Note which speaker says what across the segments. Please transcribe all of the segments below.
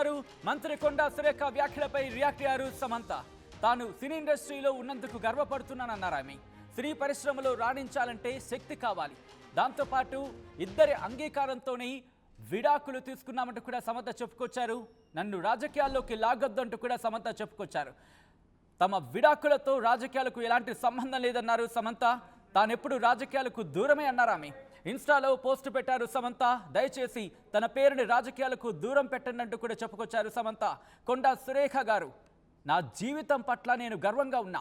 Speaker 1: చూస్తున్నారు మంత్రి కొండా సురేఖ వ్యాఖ్యలపై రియాక్ట్ అయ్యారు సమంత. తాను సినీ ఇండస్ట్రీలో ఉన్నందుకు గర్వపడుతున్నానన్నారు ఆమె. సినీ పరిశ్రమలో రాణించాలంటే శక్తి కావాలి, దాంతోపాటు ఇద్దరి అంగీకారంతోనే విడాకులు తీసుకున్నామంటూ కూడా సమంత చెప్పుకొచ్చారు. నన్ను రాజకీయాల్లోకి లాగొద్దంటూ కూడా సమంత చెప్పుకొచ్చారు. తమ విడాకులతో రాజకీయాలకు ఎలాంటి సంబంధం లేదన్నారు సమంత. తానెప్పుడు రాజకీయాలకు దూరమే అన్నారు ఆమె. ఇన్స్టాలో పోస్ట్ పెట్టారు సమంత. దయచేసి తన పేరుని రాజకీయాలకు దూరం పెట్టండి అంటూ కూడా చెప్పుకొచ్చారు సమంత. కొండా సురేఖ గారు, నా జీవితం పట్ల నేను గర్వంగా ఉన్నా,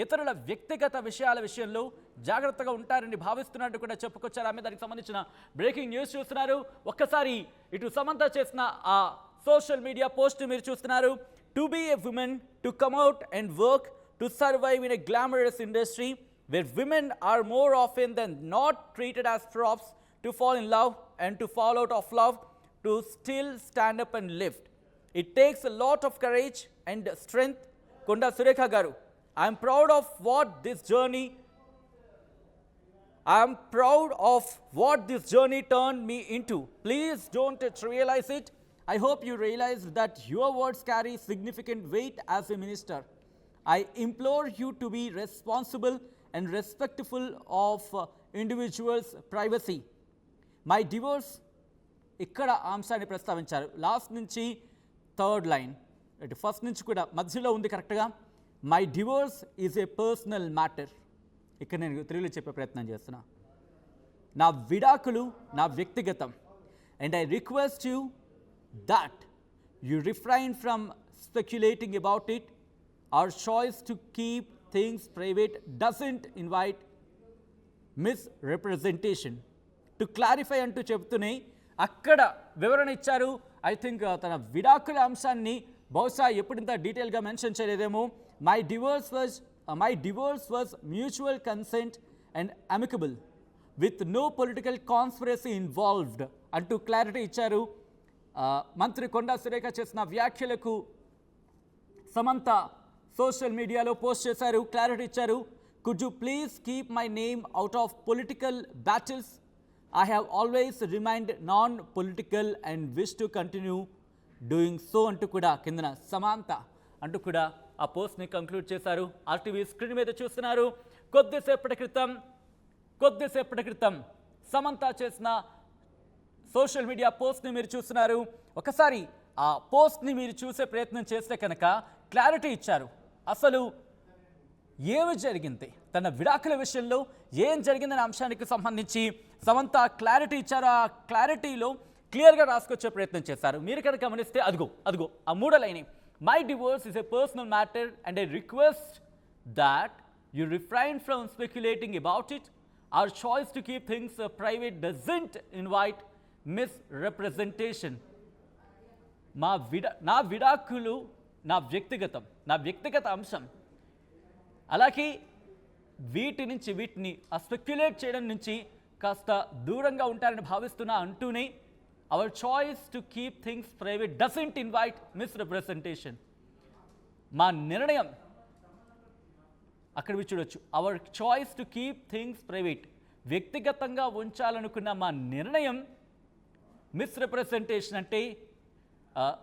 Speaker 1: ఇతరుల వ్యక్తిగత విషయాల విషయంలో జాగ్రత్తగా ఉంటారని భావిస్తున్నట్టు కూడా చెప్పుకొచ్చారు ఆమె. దానికి సంబంధించిన బ్రేకింగ్ న్యూస్ చూస్తున్నారు. ఒక్కసారి ఇటు సమంత చేసిన ఆ సోషల్ మీడియా పోస్ట్ మీరు చూస్తున్నారు. To be a women, to come out and work, to survive in a glamorous industry where women are more often than not treated as props, to fall in love and to fall out of love, to still stand up and lift. It takes a lot of courage and strength. Konda Surekha garu, I am proud of what this journey turned me into. Please don't trivialize it. I hope you realize that your words carry significant weight as a minister. I implore you to be responsible and respectful of individuals' privacy. My divorce, ఇక్కడ అంశాన్ని ప్రస్తావించారు. Last నుంచి third line, అంటే first నుంచి కూడా మధ్యలో ఉంది కరెక్ట్గా. My divorce is a personal matter. ఇక్కడ నేను తెలుగులో చెప్పే ప్రయత్నం చేస్తున్నా. నా విడాకులు నా వ్యక్తిగతం. And I request you that you refrain from speculating about it. Our choice to keep things private doesn't invite misrepresentation. To clarify అంటూ చెప్తూనే అక్కడ వివరణ ఇచ్చారు. ఐ థింక్ తన విడాకుల అంశాన్ని బహుశా ఎప్పుడింత డీటెయిల్గా మెన్షన్ చేయలేదేమో. My divorce was mutual consent and amicable with no political conspiracy involved అంటూ క్లారిటీ ఇచ్చారు. మంత్రి కొండా సురేఖ చేసిన వ్యాఖ్యలకు సమంత సోషల్ మీడియాలో పోస్ట్ చేశారు, క్లారిటీ ఇచ్చారు. Could you please keep my name out of political battles? I have always remained non political and wish to continue doing so అంటూ కూడా కిందన సమంత అంటూ కూడా ఆ పోస్ట్ని కంక్లూడ్ చేశారు. ఆర్టీవీ స్క్రీన్ మీద చూస్తున్నారు. కొద్దిసేపటి క్రితం సమంత చేసిన సోషల్ మీడియా పోస్ట్ని మీరు చూస్తున్నారు. ఒకసారి ఆ పోస్ట్ని మీరు చూసే ప్రయత్నం చేస్తే కనుక క్లారిటీ ఇచ్చారు. అసలు ఏమి జరిగింది, తన విడాకుల విషయంలో ఏం జరిగిందనే అంశానికి సంబంధించి సమంత క్లారిటీ ఇచ్చారు. ఆ క్లారిటీలో క్లియర్గా రాసుకొచ్చే ప్రయత్నం చేశారు. మీరు కనుక గమనిస్తే అదిగో ఆ మూడో line, my divorce is a personal matter and I request that you refrain from speculating about it. Our choice to keep things private doesn't invite misrepresentation. నా విడాకులు నా వ్యక్తిగత అంశం. అలాగే వీటిని స్పెక్యులేట్ చేయడం నుంచి కాస్త దూరంగా ఉంటారని భావిస్తున్నా అంటూనే our choice to keep things private doesn't invite misrepresentation. మా నిర్ణయం అక్కడ చూడొచ్చు. Our choice to keep things private, వ్యక్తిగతంగా ఉంచాలనుకున్న మా నిర్ణయం మిస్రెప్రజెంటేషన్ అంటే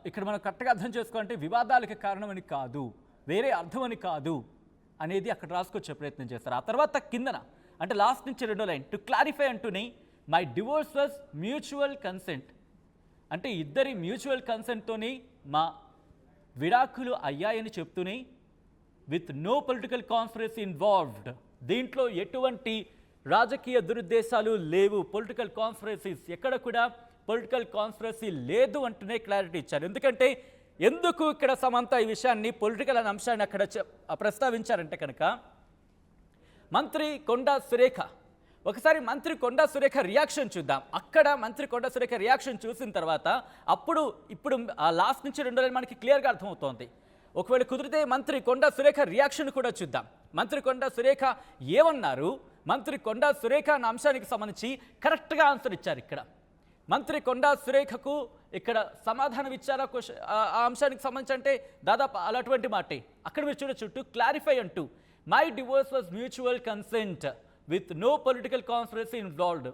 Speaker 1: ఇక్కడ మనం కరెక్ట్గా అర్థం చేసుకోవాలంటే వివాదాలకు కారణమని కాదు, వేరే అర్థమని కాదు అనేది అక్కడ రాసుకొచ్చే ప్రయత్నం చేస్తారు. ఆ తర్వాత కిందన అంటే లాస్ట్ నుంచి రెండో లైన్, టు క్లారిఫై అంటూనే my divorce was mutual consent. అంటే ఇద్దరి మ్యూచువల్ కన్సెంట్తోనే మా విడాకులు అయ్యాయని చెప్తూనే with no political conspiracy involved. దీంట్లో ఎటువంటి రాజకీయ దురుద్దేశాలు లేవు, పొలిటికల్ కాన్స్పిరసీస్ ఎక్కడ కూడా పొలిటికల్ కాన్స్పిరసీ లేదు అంటూనే క్లారిటీ ఇచ్చారు. ఎందుకు ఇక్కడ సమంత ఈ విషయాన్ని పొలిటికల్ అనే అంశాన్ని అక్కడ ప్రస్తావించారంటే కనుక మంత్రి కొండా సురేఖ, ఒకసారి మంత్రి కొండా సురేఖ రియాక్షన్ చూద్దాం. అక్కడ మంత్రి కొండా సురేఖ రియాక్షన్ చూసిన తర్వాత ఇప్పుడు లాస్ట్ నుంచి రెండో లైన్ మనకి క్లియర్గా అర్థమవుతోంది. ఒకవేళ కుదిరితే మంత్రి కొండా సురేఖ రియాక్షన్ కూడా చూద్దాం. మంత్రి కొండా సురేఖ ఏమన్నారు, మంత్రి కొండా సురేఖ అన్న అంశానికి సంబంధించి కరెక్ట్గా ఆన్సర్ ఇచ్చారు. ఇక్కడ మంత్రి కొండా సురేఖకు ఇక్కడ సమాధానం ఇచ్చారా ఆ అంశానికి సంబంధించి అంటే దాదాపు అలాంటి మాటే. అక్కడ మీరు చూడొచ్చు, టు క్లారిఫై అంటూ my divorce was mutual consent with no political conspiracy involved.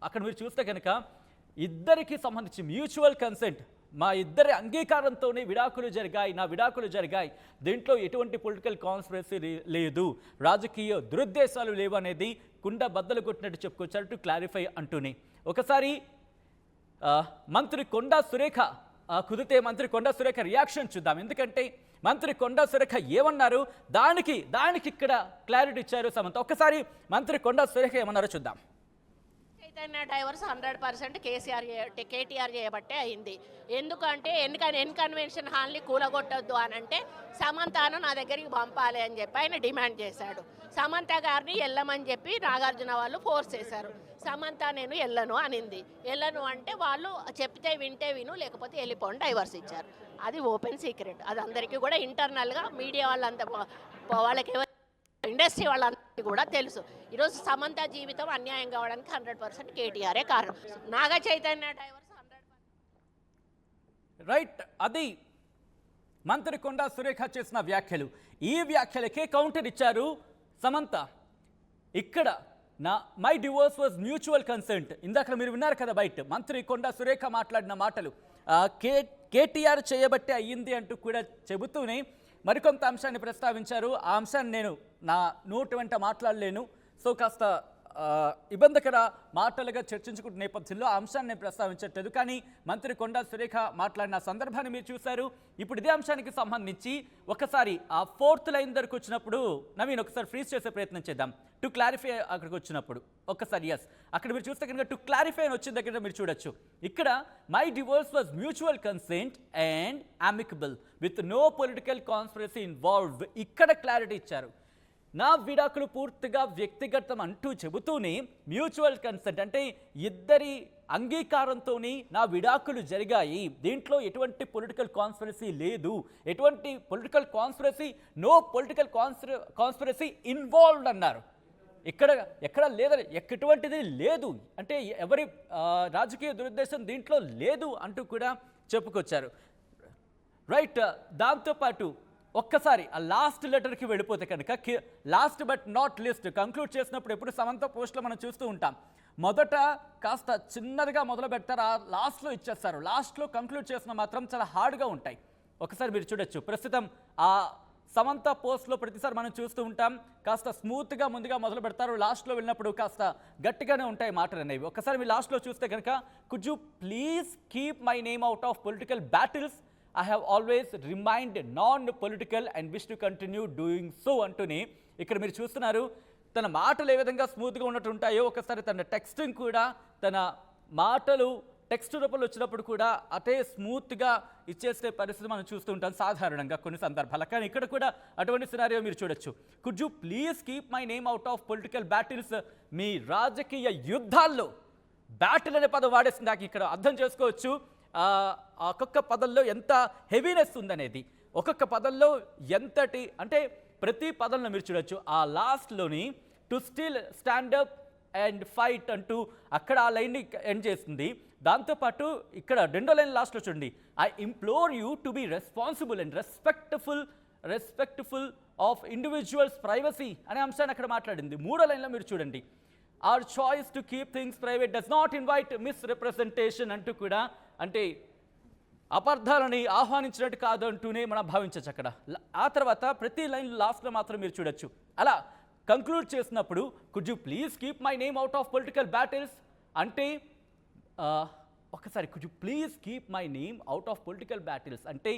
Speaker 1: అక్కడ మీరు చూస్తే కనుక ఇద్దరికి సంబంధించి మ్యూచువల్ కన్సెంట్, మా ఇద్దరి అంగీకారంతోనే విడాకులు జరిగాయి, నా విడాకులు జరిగాయి, దీంట్లో ఎటువంటి పొలిటికల్ కాన్స్పిరసీ లేదు, రాజకీయ దురుద్దేశాలు లేవు అనేది కుండ బద్దలు కొట్టినట్టు చెప్పుకొచ్చారు టు క్లారిఫై అంటూనే. ఒకసారి మంత్రి కొండా సురేఖ కుదితే మంత్రి కొండా సురేఖ రియాక్షన్ చూద్దాం. ఎందుకంటే మంత్రి కొండా సురేఖ ఏమన్నారు దానికి ఇక్కడ క్లారిటీ ఇచ్చారు సమంత. ఒక్కసారి మంత్రి కొండా సురేఖ ఏమన్నారో చూద్దాం.
Speaker 2: చైతన్య డైవర్స్ 100% కేటీఆర్ చేయబట్టే అయింది. ఎందుకంటే కన్వెన్షన్ హాల్ని కూలగొట్టొద్దు అని అంటే సమంతను నా దగ్గరికి పంపాలి అని చెప్పి ఆయన డిమాండ్ చేశాడు. సమంత గారిని వెళ్ళమని చెప్పి నాగార్జున వాళ్ళు ఫోర్స్ చేశారు. సమంత నేను వెళ్ళను అనింది. వెళ్ళను అంటే వాళ్ళు చెప్తే వింటే విను, లేకపోతే వెళ్ళిపోండి, డైవర్స్ ఇచ్చారు. అది ఓపెన్ సీక్రెట్. అది అందరికీ కూడా ఇంటర్నల్గా మీడియా వాళ్ళంతా వాళ్ళకి ఇండస్ట్రీ వాళ్ళందరికీ కూడా తెలుసు. ఈరోజు సమంత జీవితం అన్యాయం కావడానికి 100% కేటీఆరే కారణం. Naga Chaitanya divorce 100%
Speaker 1: right. అది మంత్రి కొండా సురేఖ చేసిన వ్యాఖ్యలు. ఈ వ్యాఖ్యలకే కౌంటర్ ఇచ్చారు సమంత. ఇక్కడ my divorce was mutual consent. ఇందాక మీరు విన్నారు కదా బయట మంత్రి కొండా సురేఖ మాట్లాడిన మాటలు. కేటీఆర్ చేయబట్టే అయ్యింది అంటూ కూడా చెబుతూనే మరికొంత అంశాన్ని ప్రస్తావించారు. ఆ అంశాన్ని నేను నా నోటి వెంట మాట్లాడలేను, సో కాస్త ఇబ్బందికర మాటలుగా చర్చించుకుంటున్న నేపథ్యంలో ఆ అంశాన్ని నేను ప్రస్తావించట్లేదు. కానీ మంత్రి కొండా సురేఖ మాట్లాడిన సందర్భాన్ని మీరు చూశారు. ఇప్పుడు ఇదే అంశానికి సంబంధించి ఒకసారి ఆ 4th లైన్ దగ్గరకు వచ్చినప్పుడు నవీన్ ఒకసారి ఫ్రీజ్ చేసే ప్రయత్నం చేద్దాం. టు క్లారిఫై అక్కడికి వచ్చినప్పుడు ఒక్కసారి ఎస్ అక్కడ మీరు చూస్తే కనుక టు క్లారిఫై అని వచ్చిన దగ్గర మీరు చూడొచ్చు. ఇక్కడ my divorce was mutual consent and amicable with no political conspiracy involved. ఇక్కడ క్లారిటీ ఇచ్చారు. నా విడాకులు పూర్తిగా వ్యక్తిగతం అంటూ చెబుతూనే మ్యూచువల్ కన్సెంట్ అంటే ఇద్దరి అంగీకారంతోనే నా విడాకులు జరిగాయి, దీంట్లో ఎటువంటి పొలిటికల్ కాన్స్పిరసీ లేదు, ఎటువంటి political conspiracy no political conspiracy involved అన్నారు. ఎక్కడ లేదని ఎటువంటిది లేదు అంటే ఎవరి రాజకీయ దురుద్దేశం దీంట్లో లేదు అంటూ కూడా చెప్పుకొచ్చారు. రైట్. దాంతోపాటు ఒక్కసారి ఆ లాస్ట్ లెటర్కి వెళ్ళిపోతే కనుక last but not list conclude చేసినప్పుడు ఎప్పుడు సమంత పోస్ట్లో మనం చూస్తూ ఉంటాం. మొదట కాస్త చిన్నదిగా మొదలు పెడతారు, ఆ లాస్ట్లో ఇచ్చేస్తారు. లాస్ట్లో కంక్లూడ్ చేసిన మాత్రం చాలా హార్డ్గా ఉంటాయి. ఒకసారి మీరు చూడొచ్చు. ప్రస్తుతం ఆ సమంత పోస్ట్లో ప్రతిసారి మనం చూస్తూ ఉంటాం కాస్త స్మూత్గా ముందుగా మొదలు పెడతారు, లాస్ట్లో వెళ్ళినప్పుడు కాస్త గట్టిగానే ఉంటాయి మాటలు అనేవి. ఒకసారి మీరు లాస్ట్లో చూస్తే కనుక could you please keep my name out of political battles, I have always remained non-political and wish to continue doing so అంటూనే ఇక్కడ మీరు చూస్తున్నారు. తన మాటలు ఏ విధంగా స్మూత్గా ఉన్నట్టు ఉంటాయో ఒకసారి తన టెక్స్టింగ్ కూడా తన మాటలు టెక్స్ట్ రూపంలో వచ్చినప్పుడు కూడా అదే స్మూత్గా ఇచ్చేసే పరిస్థితి మనం చూస్తూ ఉంటాం సాధారణంగా కొన్ని సందర్భాలు. కానీ ఇక్కడ కూడా అటువంటి సినారియో మీరు చూడొచ్చు. Could you please keep my name out of political battles. మీ రాజకీయ యుద్ధాల్లో బ్యాటిల్ అనే పదం వాడేసింది. నాకు ఇక్కడ అర్థం చేసుకోవచ్చు ఒక్కొక్క పదంలో ఎంత హెవీనెస్ ఉందనేది, ఒక్కొక్క పదంలో ఎంతటి అంటే ప్రతి పదంలో మీరు చూడొచ్చు. ఆ లాస్ట్లోని to still stand up and fight అంటూ అక్కడ ఆ లైన్ని ఎండ్ చేస్తుంది. దాంతోపాటు ఇక్కడ రెండో లైన్ లాస్ట్లో చూడండి, I implore you to be responsible and respectful of individuals privacy అనే అంశాన్ని అక్కడ మాట్లాడింది. మూడో లైన్లో మీరు చూడండి, our choice to keep things private does not invite misrepresentation అంటూ కూడా అంటే అపార్థాలని ఆహ్వానించినట్టు కాదు అంటూనే మనం భావించవచ్చు అక్కడ. ఆ తర్వాత ప్రతి లైన్ లాస్ట్లో మాత్రం మీరు చూడొచ్చు. అలా కంక్లూడ్ చేసినప్పుడు could you please keep my name out of political battles అంటే ఒకసారి could you please keep my name out of political battles అంటే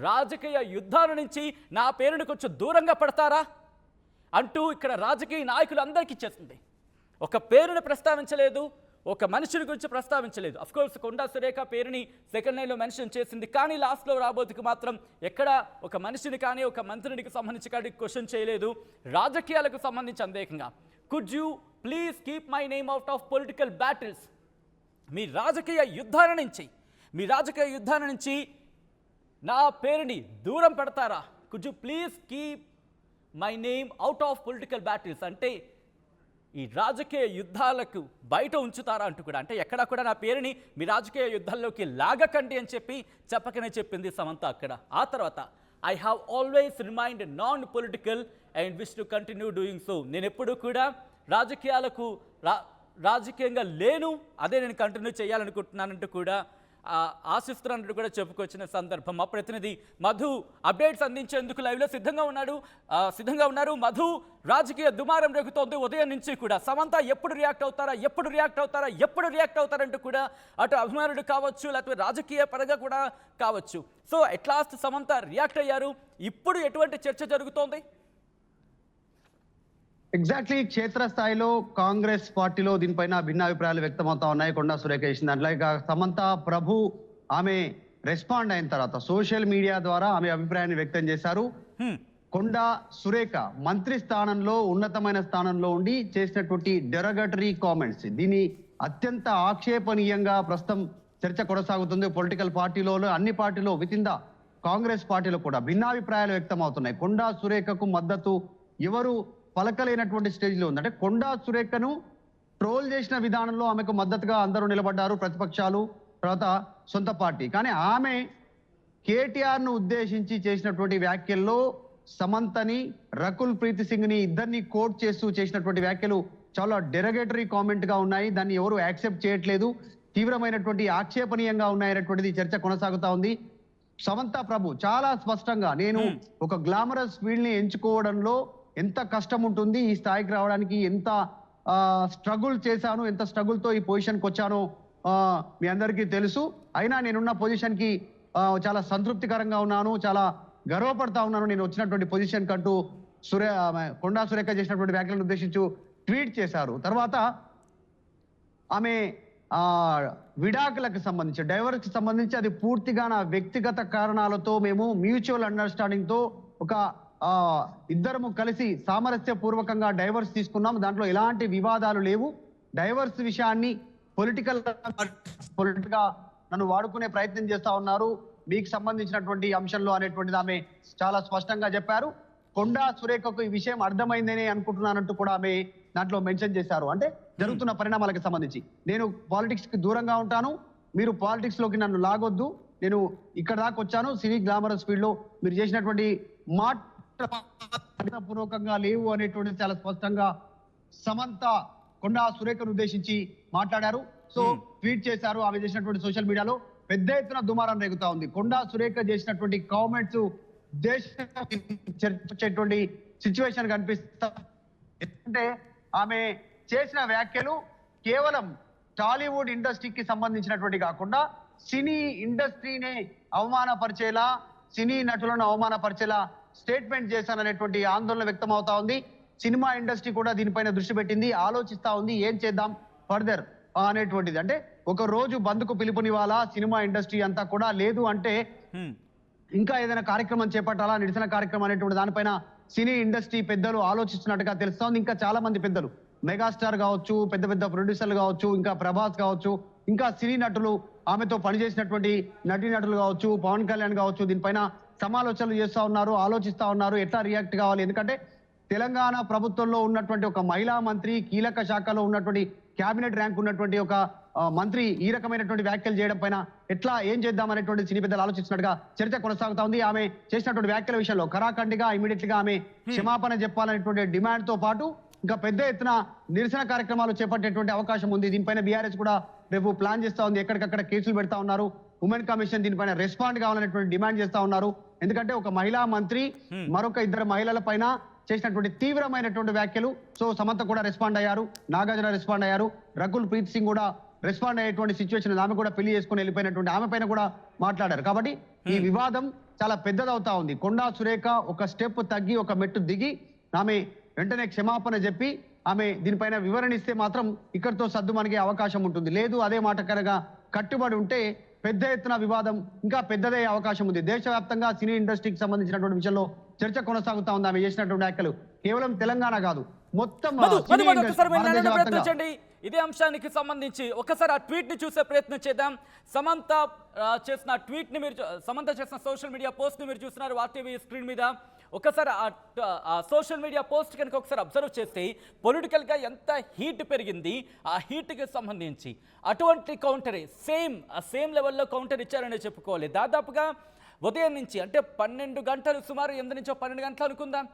Speaker 1: రాజకీయ యుద్ధాల నుంచి నా పేరుని కొంచెం దూరంగా పడతారా అంటూ ఇక్కడ రాజకీయ నాయకులందరికీ ఇచ్చేస్తుంది. ఒక పేరుని ప్రస్తావించలేదు, ఒక మనిషిని గురించి ప్రస్తావించలేదు. అఫ్కోర్స్ కొండా సురేఖ పేరుని సెకండ్ లైన్లో మెన్షన్ చేసింది, కానీ లాస్ట్లో రాబోతుకు మాత్రం ఎక్కడ ఒక మనిషిని కానీ ఒక మంత్రికి సంబంధించి కానీ క్వశ్చన్ చేయలేదు. రాజకీయాలకు సంబంధించి అందేకంగా could you please keep my name out of political battles. మీ రాజకీయ యుద్ధాల నుంచి నా పేరుని దూరం పెడతారా? Could you please keep my name out of political battles అంటే ఈ రాజకీయ యుద్ధాలకు బయట ఉంచుతారా అంటూ కూడా అంటే ఎక్కడా కూడా నా పేరుని మీ రాజకీయ యుద్ధాల్లోకి లాగకండి అని చెప్పకనే చెప్పింది సమంత అక్కడ. ఆ తర్వాత I have always remind non political and wish to continue doing so. నేను ఎప్పుడూ కూడా రాజకీయంగా లేను, అదే నేను కంటిన్యూ చేయాలనుకుంటున్నానంటూ కూడా ఆశిస్తున్నట్టు కూడా చెప్పుకొచ్చిన సందర్భం. మా ప్రతినిధి మధు అప్డేట్స్ అందించేందుకు లైవ్లో సిద్ధంగా ఉన్నారు. మధు, రాజకీయ దుమారం రేగుతోంది ఉదయం నుంచి కూడా. సమంత ఎప్పుడు రియాక్ట్ అవుతారంటూ కూడా అటు అభిమానులు కావచ్చు, లేకపోతే రాజకీయ పరంగా కూడా కావచ్చు. So at last Samantha react అయ్యారు. ఇప్పుడు ఎటువంటి చర్చ జరుగుతోంది?
Speaker 3: ఎగ్జాక్ట్లీ క్షేత్రస్థాయిలో కాంగ్రెస్ పార్టీలో దీనిపైన భిన్నాభిప్రాయాలు వ్యక్తమవుతా ఉన్నాయి. కొండా సురేఖ చేసిన దాంట్లో ఇక సమంత ప్రభు ఆమె రెస్పాండ్ అయిన తర్వాత సోషల్ మీడియా ద్వారా ఆమె అభిప్రాయాన్ని వ్యక్తం చేశారు. కొండా సురేఖ మంత్రి స్థానంలో ఉన్నతమైన స్థానంలో ఉండి చేసినటువంటి డెరగటరీ కామెంట్స్, దీన్ని అత్యంత ఆక్షేపణీయంగా ప్రస్తుతం చర్చ కొనసాగుతుంది. పొలిటికల్ పార్టీలో, అన్ని పార్టీలో, విత్ ఇన్ ద కాంగ్రెస్ పార్టీలో కూడా భిన్నాభిప్రాయాలు వ్యక్తం అవుతున్నాయి. కొండా సురేఖకు మద్దతు ఎవరు పలకలేనటువంటి స్టేజ్లో ఉంది. అంటే కొండా సురేఖను ట్రోల్ చేసిన విధానంలో ఆమెకు మద్దతుగా అందరూ నిలబడ్డారు, ప్రతిపక్షాలు, తర్వాత సొంత పార్టీ. కానీ ఆమె కేటీఆర్ ను ఉద్దేశించి చేసినటువంటి వ్యాఖ్యల్లో సమంతని, రకుల్ ప్రీత్ సింగ్ ని ఇద్దరిని కోట్ చేస్తూ చేసినటువంటి వ్యాఖ్యలు చాలా డెరగేటరీ కామెంట్ గా ఉన్నాయి. దాన్ని ఎవరు యాక్సెప్ట్ చేయట్లేదు, తీవ్రమైనటువంటి ఆక్షేపణీయంగా ఉన్నాయనేటువంటిది చర్చ కొనసాగుతా ఉంది. సమంత ప్రభు చాలా స్పష్టంగా నేను ఒక గ్లామరస్ ఫీల్డ్ ని ఎంచుకోవడంలో ఎంత కష్టం ఉంటుంది, ఈ స్థాయికి రావడానికి ఎంత స్ట్రగుల్ చేశాను, ఎంత స్ట్రగుల్ తో ఈ పొజిషన్కి వచ్చానో మీ అందరికీ తెలుసు. అయినా నేనున్న పొజిషన్ కి చాలా సంతృప్తికరంగా ఉన్నాను, చాలా గర్వపడతా ఉన్నాను నేను వచ్చినటువంటి పొజిషన్ కంటూ కొండా సురేఖ చేసినటువంటి వ్యాఖ్యలను ఉద్దేశించి ట్వీట్ చేశారు. తర్వాత ఆమె విడాకులకు సంబంధించి, డైవర్స్ కి సంబంధించి అది పూర్తిగా నా వ్యక్తిగత కారణాలతో మేము మ్యూచువల్ అండర్స్టాండింగ్ తో ఒక ఇద్దరము కలిసి సామరస్య పూర్వకంగా డైవర్స్ తీసుకున్నాం, దాంట్లో ఎలాంటి వివాదాలు లేవు. డైవర్స్ విషయాన్ని పొలిటికల్ గా నన్ను వాడుకునే ప్రయత్నం చేస్తా ఉన్నారు మీకు సంబంధించినటువంటి అంశంలో అనేటువంటిది ఆమె చాలా స్పష్టంగా చెప్పారు. కొండా సురేఖకు ఈ విషయం అర్థమైందని అనుకుంటున్నానంటూ కూడా ఆమె దాంట్లో మెన్షన్ చేశారు. అంటే జరుగుతున్న పరిణామాలకు సంబంధించి నేను పాలిటిక్స్ కి దూరంగా ఉంటాను, మీరు పాలిటిక్స్ లోకి నన్ను లాగొద్దు, నేను ఇక్కడ దాకా వచ్చాను, సినీ గ్లామరస్ ఫీల్డ్ లో మీరు చేసినటువంటి పూర్వకంగా లేవు అనేటువంటి చాలా స్పష్టంగా సమంత కొండా సురేఖను ఉద్దేశించి మాట్లాడారు. సో ట్వీట్ చేశారు. ఆమె చేసినటువంటి సోషల్ మీడియాలో పెద్ద ఎత్తున దుమారం రేగుతా ఉంది. కొండా సురేఖ చేసినటువంటి కామెంట్స్ చర్చించేటువంటి సిచ్యువేషన్ కనిపిస్తా. ఎందుకంటే ఆమె చేసిన వ్యాఖ్యలు కేవలం టాలీవుడ్ ఇండస్ట్రీకి సంబంధించినటువంటి కాకుండా సినీ ఇండస్ట్రీనే అవమానపరిచేలా, సినీ నటులను అవమానపరిచేలా స్టేట్మెంట్ చేశాననేటువంటి ఆందోళన వ్యక్తం అవుతా ఉంది. సినిమా ఇండస్ట్రీ కూడా దీనిపైన దృష్టి పెట్టింది, ఆలోచిస్తా ఉంది ఏం చేద్దాం ఫర్దర్ అనేటువంటిది. అంటే ఒక రోజు బంద్కు పిలుపునివ్వాలా సినిమా ఇండస్ట్రీ అంతా కూడా, లేదు అంటే ఇంకా ఏదైనా కార్యక్రమం చేపట్టాలా, నిరసన కార్యక్రమం అనేటువంటి దానిపైన సినీ ఇండస్ట్రీ పెద్దలు ఆలోచిస్తున్నట్టుగా తెలుస్తోంది. ఇంకా చాలా మంది పెద్దలు, మెగాస్టార్ కావచ్చు, పెద్ద పెద్ద ప్రొడ్యూసర్లు కావచ్చు, ఇంకా ప్రభాస్ కావచ్చు, ఇంకా సినీ నటులు, ఆమెతో పనిచేసినటువంటి నటీనటులు కావచ్చు, పవన్ కళ్యాణ్ కావచ్చు, దీనిపైన సమాలోచనలు చేస్తా ఉన్నారు, ఆలోచిస్తా ఉన్నారు ఎట్లా రియాక్ట్ కావాలి. ఎందుకంటే తెలంగాణ ప్రభుత్వంలో ఉన్నటువంటి ఒక మహిళా మంత్రి, కీలక శాఖలో ఉన్నటువంటి క్యాబినెట్ ర్యాంక్ ఉన్నటువంటి ఒక మంత్రి ఈ రకమైనటువంటి వ్యాఖ్యలు చేయడం పైన ఎట్లా ఏం చేద్దాం అనేటువంటి సినీ పెద్దలు ఆలోచిస్తున్నట్టుగా చర్చ కొనసాగుతా ఉంది. ఆమె చేసినటువంటి వ్యాఖ్యల విషయంలో కరాఖండిగా ఇమీడియట్ గా ఆమె క్షమాపణ చెప్పాలనేటువంటి డిమాండ్ తో పాటు ఇంకా పెద్ద ఎత్తున నిరసన కార్యక్రమాలు చేపట్టేటువంటి అవకాశం ఉంది. దీనిపైన బీఆర్ఎస్ కూడా రేపు ప్లాన్ చేస్తా ఉంది, ఎక్కడికక్కడ కేసులు పెడతా ఉన్నారు. ఉమెన్ కమిషన్ దీనిపైన రెస్పాండ్ కావాలనేటువంటి డిమాండ్ చేస్తా ఉన్నారు. ఎందుకంటే ఒక మహిళా మంత్రి మరొక ఇద్దరు మహిళల పైన చేసినటువంటి తీవ్రమైనటువంటి వ్యాఖ్యలు. సో సమంత కూడా రెస్పాండ్ అయ్యారు, నాగార్జున రెస్పాండ్ అయ్యారు, రకుల్ ప్రీత్ సింగ్ కూడా రెస్పాండ్ అయ్యేటువంటి సిచ్యువేషన్, ఆమె కూడా పెళ్లి చేసుకుని వెళ్ళిపోయినటువంటి ఆమె పైన కూడా మాట్లాడారు. కాబట్టి ఈ వివాదం చాలా పెద్దదవుతా ఉంది. కొండా సురేఖ ఒక స్టెప్ తగ్గి ఒక మెట్టు దిగి ఆమె వెంటనే క్షమాపణ చెప్పి ఆమె దీనిపైన వివరణ ఇస్తే మాత్రం ఇక్కడితో సద్దు మనగే అవకాశం ఉంటుంది. లేదు అదే మాట కనుక కట్టుబడి ఉంటే పెద్ద ఎత్తున వివాదం ఇంకా పెద్దదయ్యే అవకాశం ఉంది. దేశవ్యాప్తంగా సినీ ఇండస్ట్రీకి సంబంధించినటువంటి విషయంలో చర్చ కొనసాగుతా ఉంది ఆమె చేసినటువంటి వ్యాఖ్యలు. కేవలం తెలంగాణ కాదు, మొత్తం
Speaker 1: ఇదే అంశానికి సంబంధించి ఒకసారి ఆ ట్వీట్ ని చూసే ప్రయత్నం చేద్దాం. సమంత చేసిన ట్వీట్ ని సమంత చేసిన సోషల్ మీడియా పోస్ట్ ని మీరు చూస్తున్నారు వార్టీవీ స్క్రీన్ మీద. ఒకసారి ఆ సోషల్ మీడియా పోస్ట్ కనుక ఒకసారి అబ్జర్వ్ చేస్తే పొలిటికల్గా ఎంత హీట్ పెరిగింది, ఆ హీట్కి సంబంధించి అటువంటి కౌంటరే సేమ్ లెవెల్లో కౌంటర్ ఇచ్చారనే చెప్పుకోవాలి. దాదాపుగా ఉదయం నుంచి అంటే 12 గంటలు, సుమారు 8 నుంచో 12 గంటలు అనుకుందాం,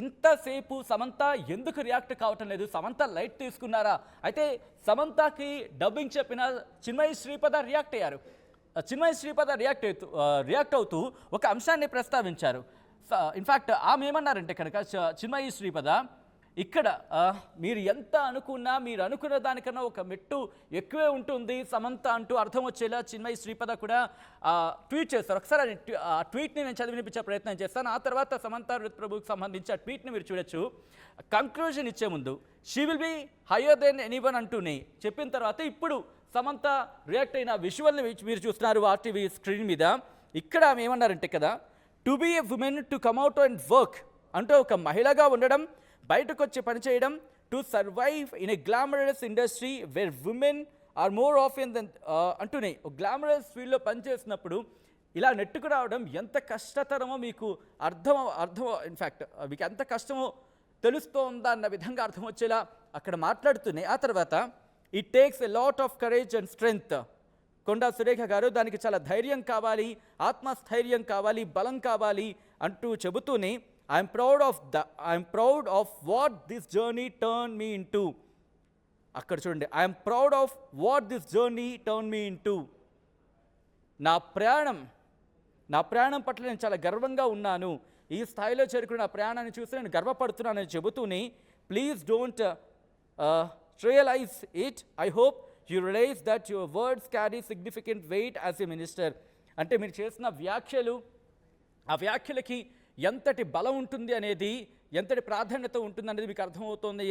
Speaker 1: ఇంతసేపు సమంత ఎందుకు రియాక్ట్ కావటం లేదు? సమంత లైట్ తీసుకున్నారా? అయితే సమంతకి డబ్బింగ్ చెప్పిన చిన్మయి శ్రీపద రియాక్ట్ అయ్యారు. చిన్మయి శ్రీపద రియాక్ట్ అవుతూ ఒక అంశాన్ని ప్రస్తావించారు. ఇన్ఫ్యాక్ట్ ఆమె ఏమన్నారంటే కనుక చిన్మయి శ్రీపద, ఇక్కడ మీరు ఎంత అనుకున్నా మీరు అనుకున్న దానికన్నా ఒక మెట్టు ఎక్కువే ఉంటుంది సమంత అంటూ అర్థం వచ్చేలా చిన్మయి శ్రీపద కూడా ట్వీట్ చేస్తారు. ఒకసారి ఆ ట్వీట్ని నేను చదివినిపించే ప్రయత్నం చేస్తాను. ఆ తర్వాత సమంత ప్రభుకి సంబంధించి ఆ ట్వీట్ని మీరు చూడొచ్చు. కంక్లూజన్ ఇచ్చే ముందు she will be higher than anyone అంటూనే చెప్పిన తర్వాత ఇప్పుడు సమంత రియాక్ట్ అయిన విజువల్ని మీరు చూస్తున్నారు ఆర్టీవీ స్క్రీన్ మీద. ఇక్కడ ఆమె ఏమన్నారంటే కదా, to be a woman to come out and work అంటే ఒక మహిళగా ఉండడం, బయటకు వచ్చి పనిచేయడం, to survive in a glamorous industry where women are more often than అంటూనే ఒక గ్లామరస్ ఫీల్డ్లో పనిచేసినప్పుడు ఇలా నెట్టుకు రావడం ఎంత కష్టతరమో మీకు అర్థం ఇన్ఫ్యాక్ట్ మీకు ఎంత కష్టమో తెలుస్తోందా అన్న విధంగా అర్థం వచ్చేలా అక్కడ మాట్లాడుతూనే ఆ తర్వాత it takes a lot of courage and strength. Konda Surekha గారు దానికి చాలా ధైర్యం కావాలి, ఆత్మస్థైర్యం కావాలి, బలం కావాలి అంటూ చెబుతూనే I'm proud of what this journey turn me into. అక్కడ చూడండి, I'm proud of what this journey turn me into. నా ప్రయాణం పట్ల నేను చాలా గర్వంగా ఉన్నాను, ఈ స్థాయిలో చేరుకున్న నా ప్రయాణాన్ని చూసి నేను గర్వపడుతున్నానని చెబుతూనే please don't realise it, I hope you realise that your words carry significant weight as a minister. అంటే మీరు చేసిన వ్యాఖ్యలు, ఆ వ్యాఖ్యలకి ఎంతటి బలం ఉంటుంది అనేది, ఎంతటి ప్రాధాన్యత ఉంటుంది అనేది మీకు అర్థమవుతుంది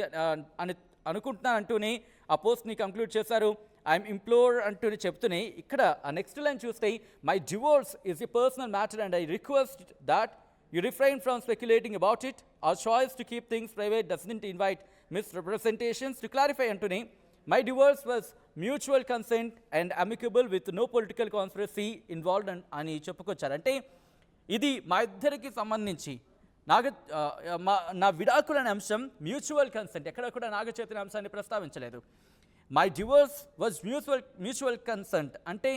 Speaker 1: అని అనుకుంటున్నాను అంటూనే ఆ పోస్ట్ని కంక్లూడ్ చేశారు. ఐఎమ్ ఇంప్లోర్ అంటూనే చెప్తూనే ఇక్కడ ఆ నెక్స్ట్ లైన్ చూస్తే my divorce is a personal matter and I request that you refrain from speculating about it. Our choice to keep things private doesn't invite misrepresentations. To clarify అంటూనే my divorce was mutual consent and amicable with no political conspiracy involved అని చెప్పుకొచ్చారు. అంటే ఇది మా ఇద్దరికి సంబంధించి నా విడాకులు అనే అంశం మ్యూచువల్ కన్సెంట్, ఎక్కడ కూడా నాగ చైతన్య అంశాన్ని ప్రస్తావించలేదు. My divorce was mutual consent అంటే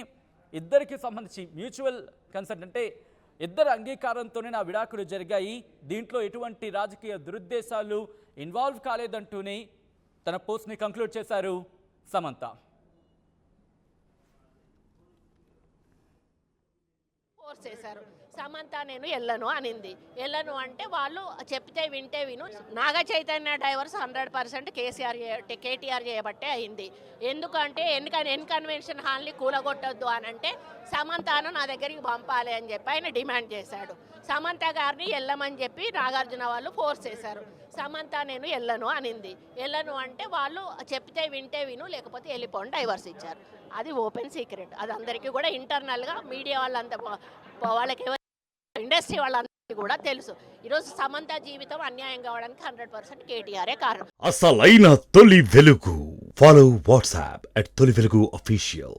Speaker 1: ఇద్దరికి సంబంధించి మ్యూచువల్ కన్సెంట్ అంటే ఇద్దరు అంగీకారంతోనే నా విడాకులు జరిగాయి, దీంట్లో ఎటువంటి రాజకీయ దురుద్దేశాలు ఇన్వాల్వ్ కాలేదంటూనే తన పోస్ట్ని కంక్లూడ్ చేశారు సమంత.
Speaker 2: ఫోర్స్ చేశారు. సమంత నేను వెళ్ళను అనింది. వెళ్ళను అంటే వాళ్ళు చెప్తే వింటే విను. నాగ చైతన్య డైవర్స్ 100% కేటీఆర్ చేయబట్టే అయింది. ఎందుకంటే కన్వెన్షన్ హాల్ని కూలగొట్టొద్దు అని అంటే సమంతను నా దగ్గరికి పంపాలి అని చెప్పి ఆయన డిమాండ్ చేశాడు. సమంత గారిని వెళ్ళమని చెప్పి నాగార్జున వాళ్ళు ఫోర్స్ చేశారు. సమంత నేను వెళ్ళను అనింది. వెళ్ళను అంటే వాళ్ళు చెప్తే వింటే విను, లేకపోతే వెళ్ళిపోండి డైవర్స్ ఇచ్చారు. అది ఓపెన్ సీక్రెట్, అది అందరికీ కూడా ఇంటర్నల్గా మీడియా వాళ్ళంతా వాళ్ళకి ఇండస్ట్రీ వాళ్ళందరికీ కూడా తెలుసు. ఈరోజు సమంత జీవితం అన్యాయం కావడానికి 100% కేటీఆరే కారణం.
Speaker 4: అసలైన తొలి వెలుగు. ఫాలో వాట్సాప్ @తొలి వెలుగు official.